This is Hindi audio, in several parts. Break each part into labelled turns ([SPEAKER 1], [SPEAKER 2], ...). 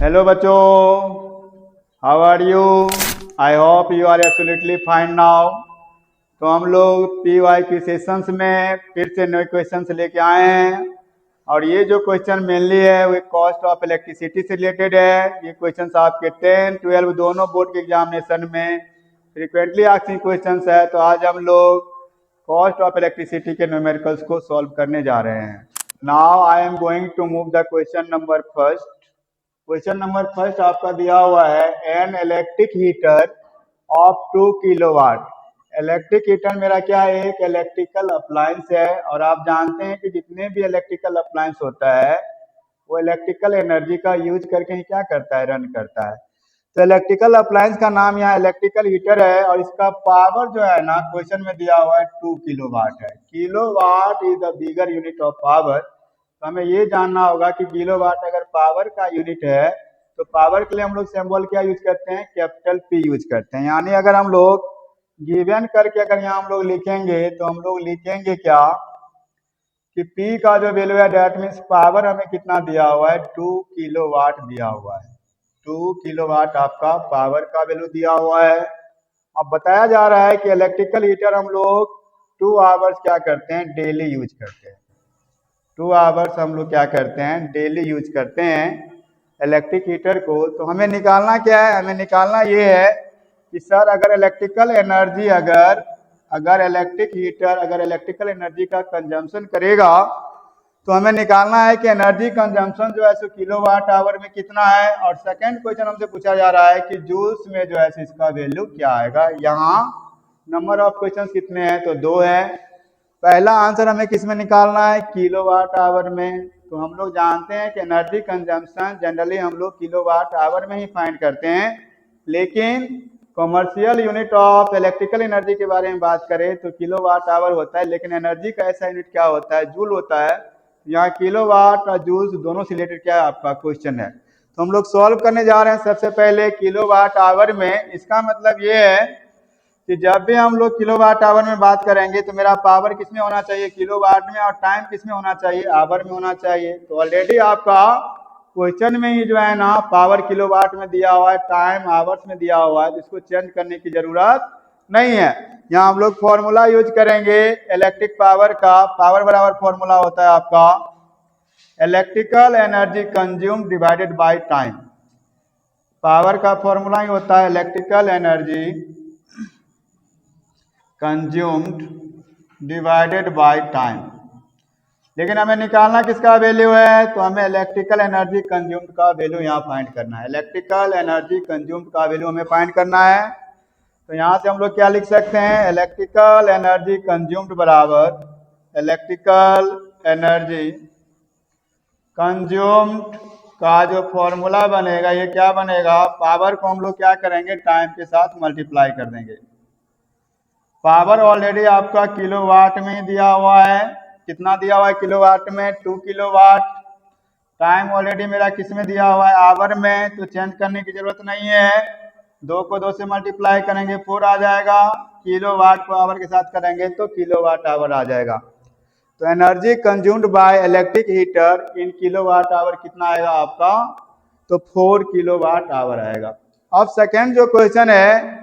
[SPEAKER 1] हेलो बच्चों, how are you? I hope you are absolutely fine now. तो हम लोग पी वाई क्यू सेशंस में फिर से नए क्वेश्चंस लेके आए हैं। और ये जो क्वेश्चन मेनली है वो कॉस्ट ऑफ इलेक्ट्रिसिटी से रिलेटेड है। ये क्वेश्चंस आपके 10, 12 दोनों बोर्ड के एग्जामिनेशन में फ्रिक्वेंटली आस्किंग क्वेश्चंस है। तो आज हम लोग कॉस्ट ऑफ इलेक्ट्रिसिटी के न्यूमेरिकल्स को सॉल्व करने जा रहे हैं। Now I am going to move the question number first. Question number first आपका दिया हुआ है an electric heater of 2 kilowatt. Electric heater मेरा क्या है? एक इलेक्ट्रिकल अप्लायंस है। और आप जानते हैं कि जितने भी इलेक्ट्रिकल अप्लायंस होता है वो इलेक्ट्रिकल एनर्जी का यूज करके ही क्या करता है? रन करता है। तो इलेक्ट्रिकल अप्लायंस का नाम यहाँ इलेक्ट्रिकल हीटर है और इसका पावर जो है ना क्वेश्चन में दिया हुआ है 2 किलोवाट है। Kilowatt is the bigger unit of power. तो हमें ये जानना होगा कि किलोवाट अगर पावर का यूनिट है तो पावर के लिए हम लोग सिंबल क्या यूज करते हैं? कैपिटल पी यूज करते हैं। यानी अगर हम लोग गिवन करके अगर यहाँ हम लोग लिखेंगे तो हम लोग लिखेंगे क्या कि P का जो वैल्यू है डेट मीन्स पावर हमें कितना दिया हुआ है? 2 किलोवाट दिया हुआ है। 2 किलोवाट आपका पावर का वैल्यू दिया हुआ है। अब बताया जा रहा है कि इलेक्ट्रिकल हीटर हम लोग 2 आवर्स क्या करते हैं? डेली यूज करते हैं। 2 आवर्स हम लोग क्या करते हैं? डेली यूज करते हैं इलेक्ट्रिक हीटर को। तो हमें निकालना क्या है? हमें निकालना ये है कि सर अगर इलेक्ट्रिकल एनर्जी अगर इलेक्ट्रिक हीटर अगर इलेक्ट्रिकल एनर्जी का कंजम्पशन करेगा तो हमें निकालना है कि एनर्जी कंजम्पशन जो है सो किलोवाट आवर में कितना है। और सेकंड क्वेश्चन हमसे पूछा जा रहा है कि जूल्स में जो है इसका वैल्यू क्या आएगा। यहाँ नंबर ऑफ क्वेश्चन कितने हैं? तो 2 है। पहला आंसर हमें किस में निकालना है? किलोवाट आवर में। तो हम लोग जानते हैं कि एनर्जी कंजम्पशन जनरली हम लोग किलोवाट आवर में ही फाइंड करते हैं। लेकिन commercial unit of electrical energy के बारे में बात करें तो किलोवाट आवर होता है, लेकिन एनर्जी का ऐसा यूनिट क्या होता है? जूल होता है। यहाँ किलोवाट और जूल्स दोनों से रिलेटेड क्या है आपका क्वेश्चन है। तो हम लोग सॉल्व करने जा रहे हैं सबसे पहले किलोवाट आवर में। इसका मतलब ये है कि जब भी हम लोग किलोवाट आवर में बात करेंगे तो मेरा पावर किस में होना चाहिए? किलोवाट में। और टाइम किस में होना चाहिए? आवर में होना चाहिए। तो ऑलरेडी आपका क्वेश्चन में ही जो है ना पावर किलोवाट में दिया हुआ है, टाइम आवर्स में दिया हुआ है, तो इसको चेंज करने की जरूरत नहीं है। यहाँ हम लोग फॉर्मूला यूज करेंगे इलेक्ट्रिक पावर का। पावर बराबर फॉर्मूला होता है आपका electrical energy consume divided by time. Power का फॉर्मूला ही होता है electrical energy consumed divided by time. लेकिन हमें निकालना किसका वैल्यू है? तो हमें इलेक्ट्रिकल एनर्जी कंज्यूम्ड का वैल्यू यहाँ फाइंड करना है। इलेक्ट्रिकल एनर्जी कंज्यूम्ड का वैल्यू हमें फाइंड करना है। तो यहाँ से हम लोग क्या लिख सकते हैं? इलेक्ट्रिकल एनर्जी कंज्यूम्ड बराबर इलेक्ट्रिकल एनर्जी कंज्यूम्ड का जो फॉर्मूला बनेगा ये क्या बनेगा? पावर को हम लोग क्या करेंगे? टाइम के साथ मल्टीप्लाई कर देंगे। पावर ऑलरेडी आपका किलोवाट में ही दिया हुआ है। कितना दिया हुआ है किलोवाट में? 2 किलोवाट। टाइम ऑलरेडी मेरा किस में दिया हुआ है? आवर में। तो चेंज करने की जरूरत नहीं है। 2 को 2 से मल्टीप्लाई करेंगे 4 आ जाएगा। किलोवाट को आवर के साथ करेंगे तो किलोवाट आवर आ जाएगा। तो energy consumed by electric heater in kilowatt hour कितना आएगा आपका? तो 4 किलोवाट आवर आएगा। अब सेकेंड जो क्वेश्चन है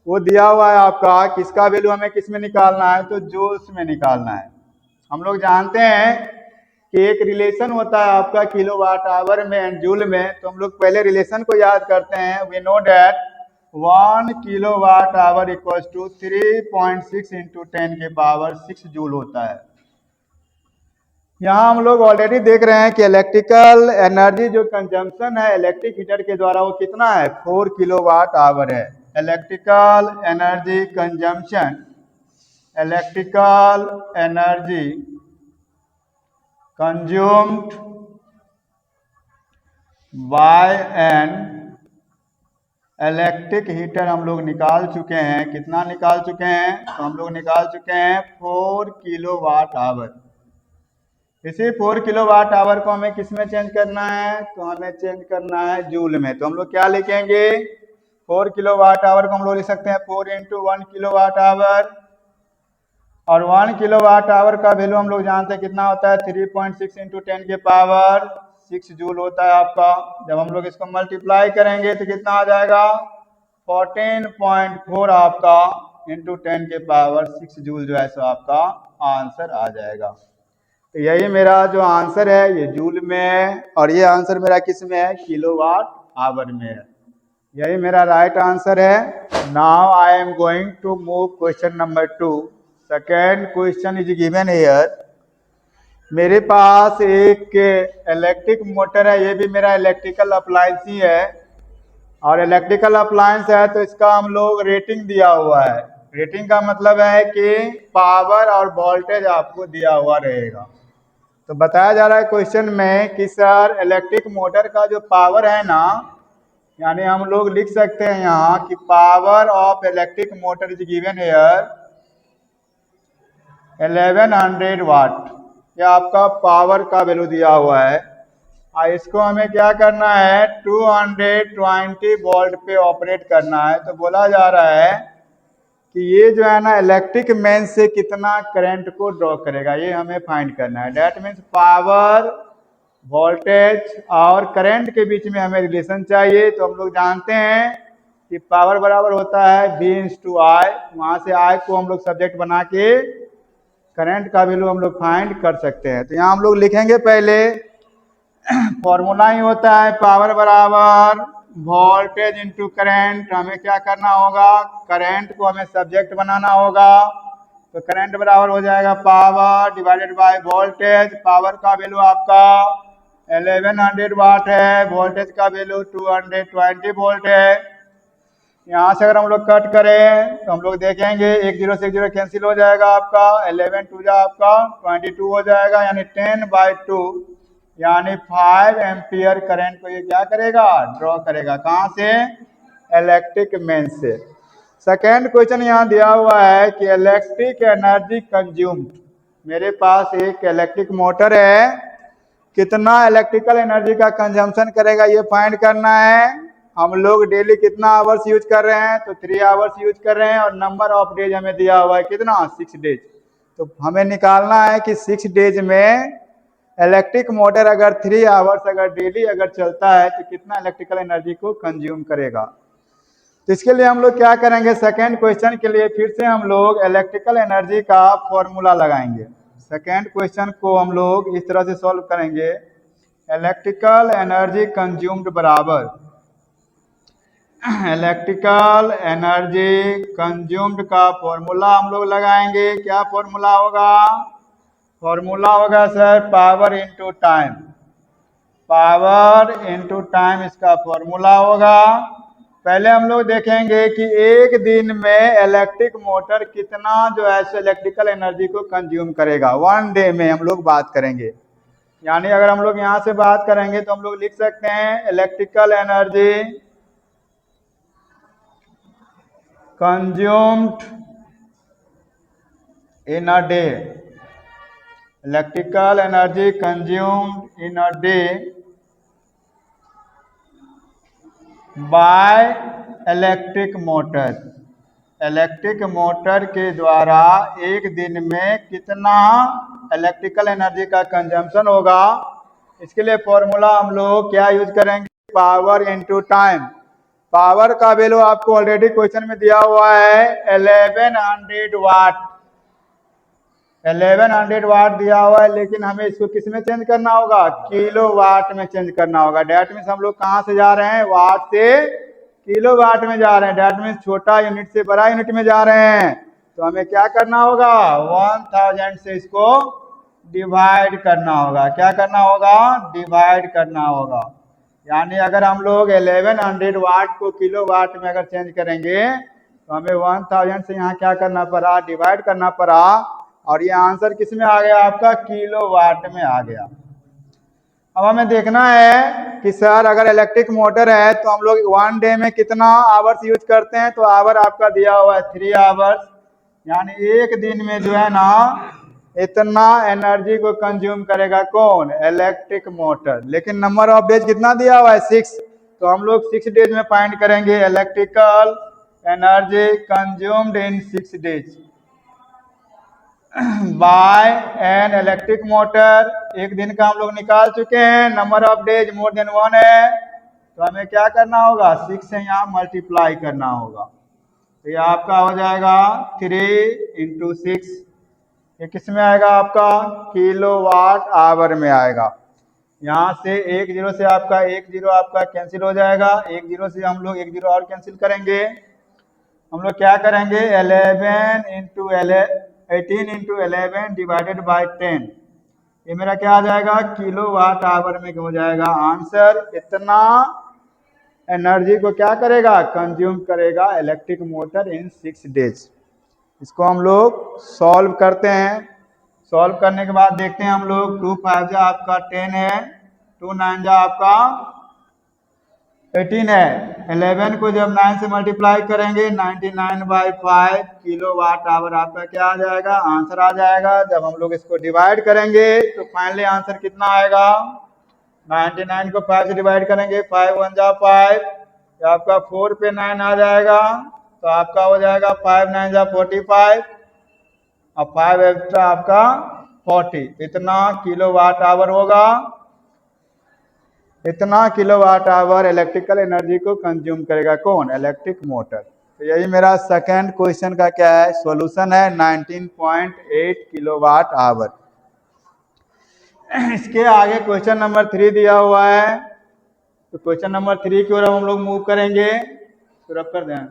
[SPEAKER 1] वो दिया हुआ है आपका किसका वैल्यू हमें किस में निकालना है? तो जूल्स में निकालना है। हम लोग जानते हैं कि एक रिलेशन होता है आपका किलोवाट आवर में एंड जूल में। तो हम लोग पहले रिलेशन को याद करते हैं। We know that 1 kilowatt hour equals to 3.6 into 10 के पावर 6 जूल होता है। यहाँ हम लोग ऑलरेडी देख रहे हैं कि इलेक्ट्रिकल एनर्जी जो कंजम्पशन है इलेक्ट्रिक हीटर के द्वारा वो कितना है? 4 किलोवाट आवर है। Electrical energy consumption electrical energy consumed by an electric heater हम लोग निकाल चुके हैं। कितना निकाल चुके हैं? तो हम लोग निकाल चुके हैं 4 किलोवाट आवर। इसी 4 किलोवाट आवर को हमें किस में चेंज करना है? तो हमें चेंज करना है जूल में। तो हम लोग क्या लिखेंगे? 4 किलोवाट आवर को हम लोग लिख सकते हैं 4 इंटू 1 किलोवाट आवर। और 1 किलोवाट आवर का वैल्यू हम लोग जानते हैं कितना होता है? 3.6 इंटू 10 के पावर 6 जूल होता है आपका। जब हम लोग इसको मल्टीप्लाई करेंगे तो कितना आ जाएगा 14.4 आपका इंटू 10 के पावर 6 जूल जो है सो आपका आंसर आ जाएगा। तो यही मेरा जो आंसर है ये जूल में है और ये आंसर मेरा किस में है किलोवाट आवर में है। यही मेरा राइट आंसर है। Now I am going to move question number 2। Second question is given here. मेरे पास एक इलेक्ट्रिक मोटर है, ये भी मेरा इलेक्ट्रिकल अप्लायंस ही है और इलेक्ट्रिकल अप्लायंस है तो इसका हम लोग रेटिंग दिया हुआ है। रेटिंग का मतलब है कि पावर और वोल्टेज आपको दिया हुआ रहेगा। तो बताया जा रहा है क्वेश्चन में कि सर इलेक्ट्रिक मोटर का जो पावर है ना, यानी हम लोग लिख सकते हैं यहाँ कि power of electric motor is given here 1100 वाट। यह आपका पावर का वैल्यू दिया हुआ है और इसको हमें क्या करना है 220 वोल्ट पे ऑपरेट करना है। तो बोला जा रहा है कि ये जो है ना इलेक्ट्रिक मेन से कितना करंट को ड्रॉ करेगा, ये हमें फाइंड करना है। डेट मीन्स पावर वोल्टेज और करंट के बीच में हमें रिलेशन चाहिए। तो हम लोग जानते हैं कि पावर बराबर होता है V/I, वहां से I को हम लोग सब्जेक्ट बना के करंट का वैल्यू हम लोग फाइंड कर सकते हैं। तो यहाँ हम लोग लिखेंगे पहले फॉर्मूला ही होता है पावर बराबर वोल्टेज इंटू करंट। हमें क्या करना होगा करंट को हमें सब्जेक्ट बनाना होगा। तो करंट बराबर हो जाएगा power divided by voltage. Power का वैल्यू आपका 1100 वाट है, वोल्टेज का वैल्यू 220 वोल्ट है। यहाँ से अगर हम लोग कट करें तो हम लोग देखेंगे 1 0 से 1 0 कैंसिल हो जाएगा आपका 11 2 जा आपका 22 हो जाएगा, यानी 10/2 यानी 5 एम्पियर करंट को ये क्या करेगा ड्रॉ करेगा। कहाँ से इलेक्ट्रिक मेन से। सेकेंड क्वेश्चन यहाँ दिया हुआ है कि इलेक्ट्रिक एनर्जी कंज्यूम्ड। मेरे पास एक इलेक्ट्रिक मोटर है, कितना इलेक्ट्रिकल एनर्जी का कंजम्पशन करेगा ये फाइंड करना है। हम लोग डेली कितना आवर्स यूज कर रहे हैं तो 3 आवर्स यूज कर रहे हैं और नंबर ऑफ डेज हमें दिया हुआ है कितना 6 डेज। तो हमें निकालना है कि 6 डेज में इलेक्ट्रिक मोटर अगर 3 आवर्स अगर डेली अगर चलता है तो कितना इलेक्ट्रिकल एनर्जी को कंज्यूम करेगा। तो इसके लिए हम लोग क्या करेंगे सेकेंड क्वेश्चन के लिए फिर से हम लोग इलेक्ट्रिकल एनर्जी का फॉर्मूला लगाएंगे। सेकेंड क्वेश्चन को हम लोग इस तरह से सॉल्व करेंगे। इलेक्ट्रिकल एनर्जी कंज्यूम्ड बराबर इलेक्ट्रिकल एनर्जी कंज्यूम्ड का फॉर्मूला हम लोग लगाएंगे। क्या फॉर्मूला होगा फॉर्मूला होगा sir power into time. Power into time इसका फॉर्मूला होगा। पहले हम लोग देखेंगे कि एक दिन में इलेक्ट्रिक मोटर कितना जो है इलेक्ट्रिकल एनर्जी को कंज्यूम करेगा। 1 डे में हम लोग बात करेंगे, यानी अगर हम लोग यहाँ से बात करेंगे तो हम लोग लिख सकते हैं electrical energy consumed in a day. Electrical energy consumed in a day by electric motor. Electric motor के द्वारा एक दिन में कितना इलेक्ट्रिकल एनर्जी का कंजम्पशन होगा। इसके लिए फॉर्मूला हम लोग क्या यूज करेंगे पावर इंटू टाइम। पावर का वैल्यू आपको ऑलरेडी क्वेश्चन में दिया हुआ है 1100 वाट। 1100 वाट दिया हुआ है, लेकिन हमें इसको किस में चेंज करना होगा किलो वाट में चेंज करना होगा। डेट मीन्स हम लोग कहाँ से जा रहे हैं वाट से किलो वाट में जा रहे हैं। डेट मीन्स छोटा यूनिट से बड़ा यूनिट में जा रहे हैं। तो हमें क्या करना होगा 1000 से इसको डिवाइड करना होगा। क्या करना होगा डिवाइड करना होगा। यानी अगर हम लोग 1100 वाट को किलो वाट में अगर चेंज करेंगे तो हमें 1000 से यहाँ क्या करना पड़ा डिवाइड करना पड़ा और ये आंसर किस में आ गया आपका किलो वाट में आ गया। अब हमें देखना है कि सर अगर इलेक्ट्रिक मोटर है तो हम लोग 1 डे में कितना आवर्स यूज करते हैं। तो आवर आपका दिया हुआ है 3 आवर्स, यानी एक दिन में जो है ना इतना एनर्जी को कंज्यूम करेगा कौन इलेक्ट्रिक मोटर। लेकिन नंबर ऑफ डेज कितना दिया हुआ है 6। तो हम लोग 6 डेज में फाइंड करेंगे electrical energy consumed in 6 days. By an electric motor, एक दिन का हम लोग निकाल चुके हैं, number of days more than 1 है, तो हमें क्या करना होगा, 6 से यहाँ मल्टीप्लाई करना होगा, तो ये आपका हो जाएगा 3 इंटू 6, ये किस में आएगा आपका, किलोवाट आवर में आएगा। यहाँ से 1 जीरो से आपका 1 जीरो आपका कैंसिल हो जाएगा, 1 जीरो से हम लोग 1 जीरो और कैंसिल करेंगे, हम लोग क्या करेंगे 18 इंटू 11 डिवाइडेड बाई 10, ये मेरा क्या आ जाएगा, किलोवाट आवर में हो जाएगा आंसर। इतना एनर्जी को क्या करेगा, कंज्यूम करेगा इलेक्ट्रिक मोटर इन 6 डेज। इसको हम लोग सॉल्व करते हैं, सॉल्व करने के बाद देखते हैं हम लोग, 2 5 जा आपका 10 है, 2 9 जा आपका 18 है, 11 को जब 9 से मल्टीप्लाई करेंगे 99/5 किलोवाट आवर आपका क्या आ जाएगा, आंसर आ जाएगा। जब हम लोग इसको डिवाइड करेंगे तो फाइनली आंसर कितना आएगा, 99 को 5 से डिवाइड करेंगे, 5 1 जा 5, तो आपका 4 पे 9 आ जाएगा, तो आपका हो जाएगा 5 9 जा 45, और 5 एक्स्ट्रा आपका 40, इतना किलोवाट आवर होगा, इतना किलोवाट आवर इलेक्ट्रिकल एनर्जी को कंज्यूम करेगा कौन, इलेक्ट्रिक मोटर। तो यही मेरा सेकंड क्वेश्चन का क्या है, सॉल्यूशन है 19.8 किलोवाट आवर। इसके आगे क्वेश्चन नंबर 3 दिया हुआ है, तो क्वेश्चन नंबर 3 की ओर हम लोग मूव करेंगे, तो रब कर दें,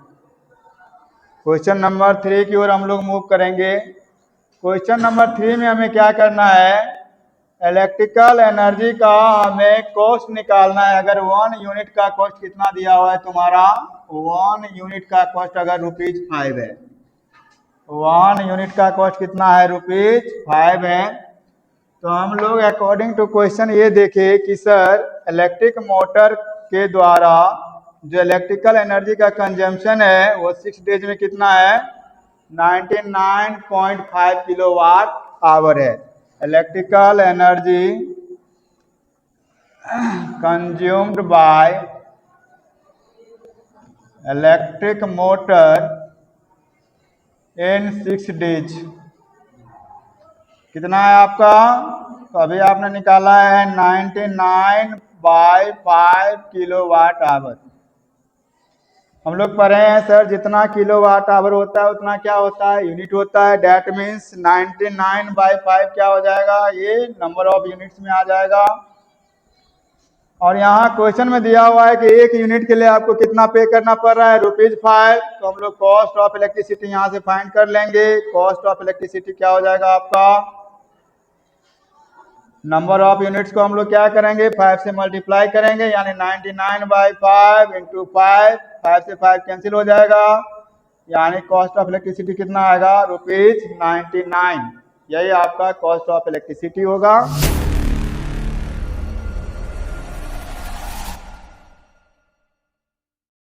[SPEAKER 1] क्वेश्चन नंबर 3 की ओर हम लोग मूव करेंगे। क्वेश्चन नंबर 3 में हमें क्या करना है, इलेक्ट्रिकल एनर्जी का हमें कॉस्ट निकालना है। अगर 1 यूनिट का कॉस्ट कितना दिया हुआ है तुम्हारा, 1 यूनिट का कॉस्ट अगर ₹5 है, 1 यूनिट का कॉस्ट कितना है, ₹5 है, तो हम लोग अकॉर्डिंग टू क्वेश्चन ये देखे कि सर इलेक्ट्रिक मोटर के द्वारा जो इलेक्ट्रिकल एनर्जी का कंजम्पशन है वो 6 डेज में कितना है, 99.5 किलोवाट आवर है। Electrical energy consumed by electric motor in 6 days कितना है आपका, तो अभी आपने निकाला है 99/5 किलोवाट आवर। हम लोग पढ़े हैं सर जितना किलोवाट आवर होता है उतना क्या होता है, यूनिट होता है, डेट मीन्स 99/5 क्या हो जाएगा, ये नंबर ऑफ यूनिट्स में आ जाएगा। और यहाँ क्वेश्चन में दिया हुआ है कि 1 यूनिट के लिए आपको कितना पे करना पड़ रहा है, ₹5, तो हम लोग कॉस्ट ऑफ इलेक्ट्रिसिटी यहाँ से फाइंड कर लेंगे। कॉस्ट ऑफ इलेक्ट्रिसिटी क्या हो जाएगा आपका, नंबर ऑफ यूनिट्स को हम लोग क्या करेंगे 5 से मल्टीप्लाई करेंगे, यानी 99/5 इंटू 5 से 5 कैंसिल हो जाएगा, यानी कॉस्ट ऑफ इलेक्ट्रिसिटी कितना आएगा, ₹99। यही आपका कॉस्ट ऑफ इलेक्ट्रिसिटी होगा।